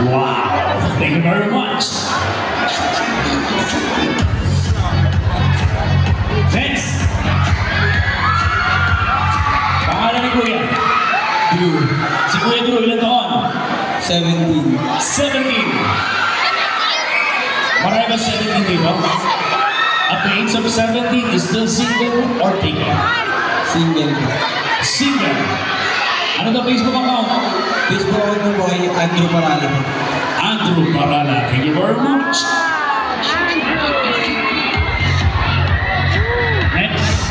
Wow, thank you very much. Next. Pangalan ni Kuya? Drew. Si Kuya Drew, ilan taon? 17. 17. Marami ba 17 dito? At the age of 17, is still single or taken? Single. Single. Ano daw Facebook account? Facebook account mo ay Andrew Parala. Andrew Parala. Thank you very much. Next.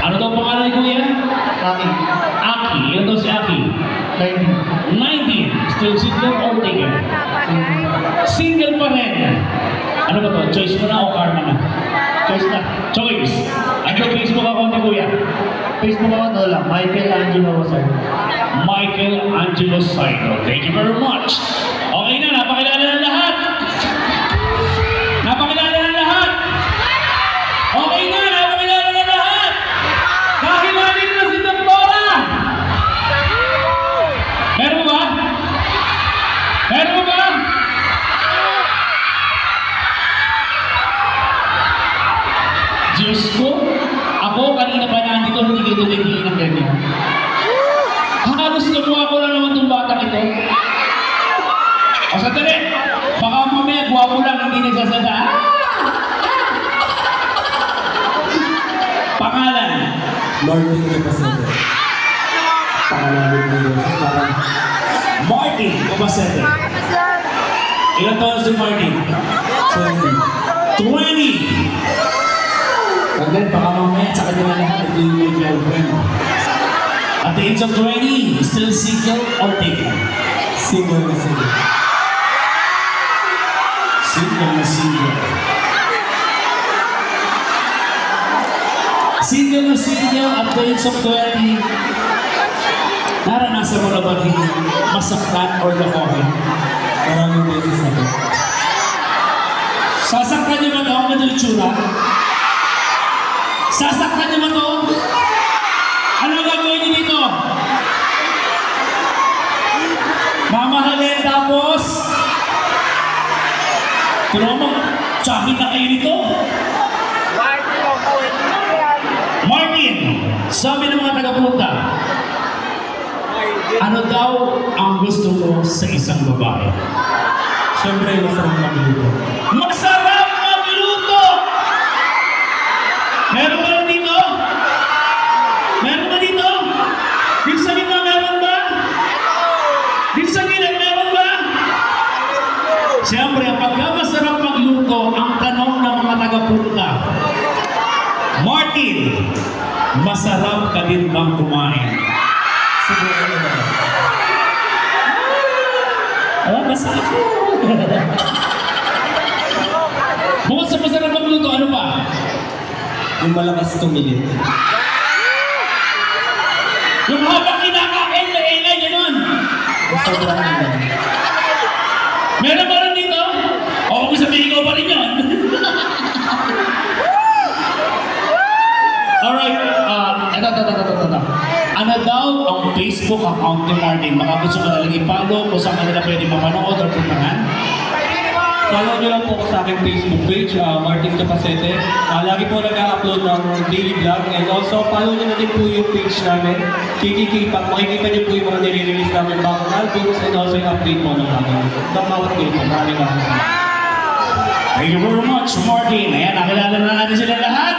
Ano daw pangalan ni Kuya? Aki. Aki. Ilan daw si Aki? 19. 19. Still single or taken? Single pa rin. Ano ba to? Choice mo na o karma na? Choice na. Choice. Ano yung Facebook account ni Kuya? Facebook account wala. Michael Angelo sir. Michael Angelo Saino. Thank you very much. Okay na, napakilala na lahat. Napakilala na lahat. Okay na, napakilala na lahat. Dahil natin na si Doktora. Meron ba? Meron ba? Diyos ko, ako kanina pa nandito, hindi ko tumigil ng ganyan. Halos nabuha ko na naman itong batang ito. O sandali, baka mamaya guwapo lang, hindi nagsasada. Pangalan? Martin Capacete. Pangalan mo. Martin Capacete. Ilan taon si Martin? 20. 20! And then baka mamaya sa kanila lahat, ito yung may girlfriend. At the age of 20, still single or taken? Single na single. Single na single. Single na single at the age of 20, naranasan mo na ba rin masaktan or lokohin? Maraming beses na ito. Sasaktan niyo ba ito? Ang ganda yung tsura? Sasaktan niyo ba ito? Ano gagawin niyo dito? Mamahalin tapos pero mo, tsahin na kayo nito. Martin, sabi ng mga taga-punta, ano daw ang gusto mo sa isang babae? Siyempre, masarap magluto. Masarap magluto! Meron ba dito? Meron ba dito? Dito sa gitna meron ba? Dito sa gilid meron ba? Siyempre, pagka masarap magluto, ang tanong ng mga taga-punta, Martin, masarap ka din bang kumain? Subukan mo na. Basta ako. Bukod sa masarap magluto, ano pa? Yung malakas tumilid. Yung habang kinakain, maingay, gano'n. Sobrang naman. Meron ba rin dito? O kung sabihin ko pa rin yun. Alright, ito. Ano daw ang Facebook account ni Martin? Baka gusto ko na lang i-follow kung saan kanila pwede mamanood or puntahan. Follow nyo lang po ko sa aking Facebook page, Martin Capacete. Lagi po nag-upload ng daily vlog and also follow nyo na din po yung page namin, KKK-Pop. Makikita nyo po yung mga nire-release namin bagong albums and also yung update mo ng bawat day po. Maraming salamat. Thank you very much, Martin. Ayan, nakilala na natin sila lahat.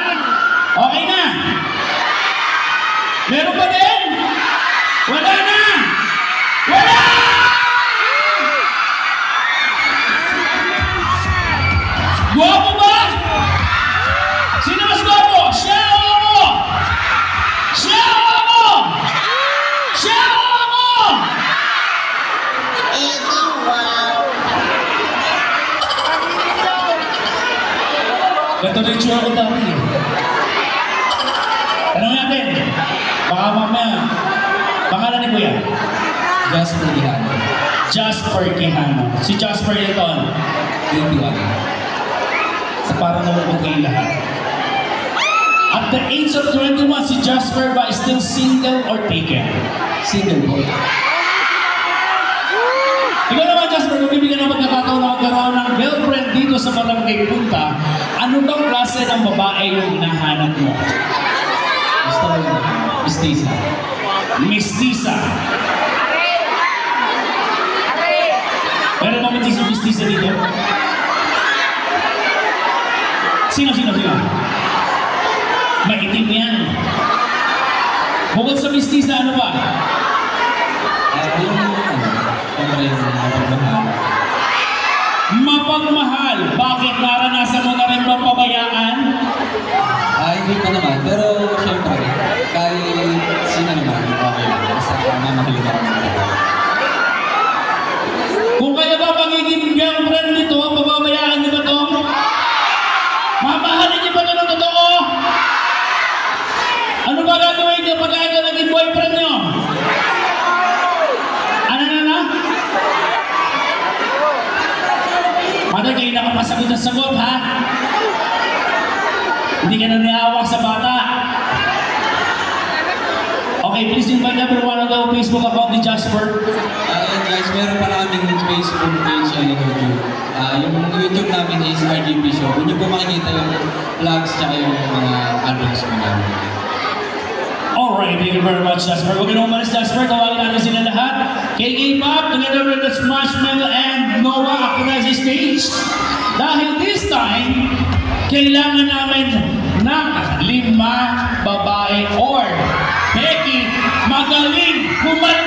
Okay na. Meron pa din? Wala na. Wala! Guwapo ba? Sino mas guwapo? Siya o ako? Siya o ako? Siya o ako? Ganto din siya ako dami eh. Tanong natin, baka mamaya, pangalan ni Kuya? Jasper Quijano. Jasper Quijano. Si Jasper ito, 21. sa parang namumog kayo lahat. At the age of 21, si Jasper ba is still single or taken? Single po. Ikaw naman, Jasper, kung bibigyan ng pagkakataon na magkaroon ng girlfriend dito sa Barangay Punta, ano bang klase ng babae yung hinahanap mo? Gusto ko yun. Mistisa. Mistisa. Meron ba mistisa dito? Sino? Maitim yan. Bukod sa mistisa, ano ba? Siyempre yung mapagmahal. Mapagmahal. Bakit? Naranasan mo na rin bang pabayaan? Hindi pa naman, pero siyempre, kahit sino naman, okay lang. Basta mamahalin ako ng talaga. Kung kaya ba pagiging girlfriend nito, pababayaan niyo ba ito? Mamahalin niyo ba ito ng totoo? Ano ba gagawin niyo pag kayo naging boyfriend niyo? Ano na? Mother, kayo nakapasagot ng sagot, ha? Hindi ka na niawak sa bata. Okay, please invite everyone on the Facebook account ni Jasper. And guys, meron pala kaming Facebook page and YouTube. Yung YouTube namin is RGP Show. Doon nyo po makikita yung vlogs tsaka yung mga albums mo namin. Alright, thank you very much, Jasper. Huwag na umalis, Jasper. Tawagin natin sila lahat. K-Pop, together with the Marshmallow and Noah, ako na sa stage. Dahil this time, kailangan namin ng 5 babae or Becky magaling kumalala.